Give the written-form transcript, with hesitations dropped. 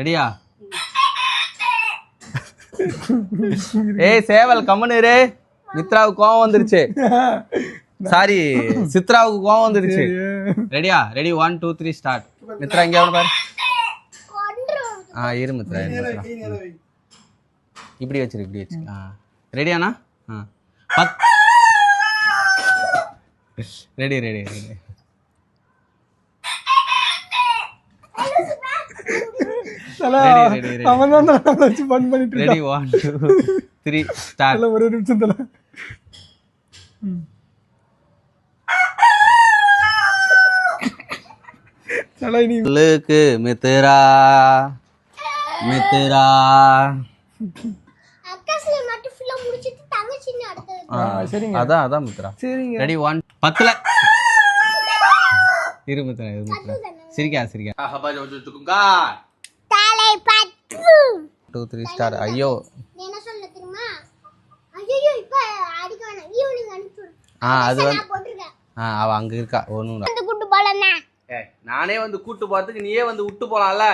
ரெடியா? ஏய் சேவல் கம்மனு. மித்ராவுக்கு கோவம் வந்துருச்சு. சாரி சித்ராவுக்கு கோவம் வந்துருச்சு. ரெடியா? Ready 1 2 3 start. மித்ரா இங்க வர பாரு. இரு மித்ரா. இப்படி வச்சிரு இப்படி வச்சு. ரெடியாண்ணா? Ready ready ready. Ready 1 2 3 start. ஒரு நிமிஷம் தல. லுக்கு மித்ரா மித்ரா. அதான் அதான் மித்ரா. ரெடி 1 10ல. இரு மித்ரா இரு மித்ரா. சிரிக்கா சிரிக்கா. 2 3 ஸ்டார். ஐயோ என்ன சொல்ல தெரியுமா? ஐயோ இப்ப அடிக்க வேணாம், ஈவினிங் அனுப்பிடு. அது நான் போட்டுறேன். அவ அங்க இருக்கா. ஒண்ணும் வந்து கூட்டி போலன்னா நானே வந்து கூட்டு போறதுக்கு நீயே வந்து விட்டு போலாம்ல.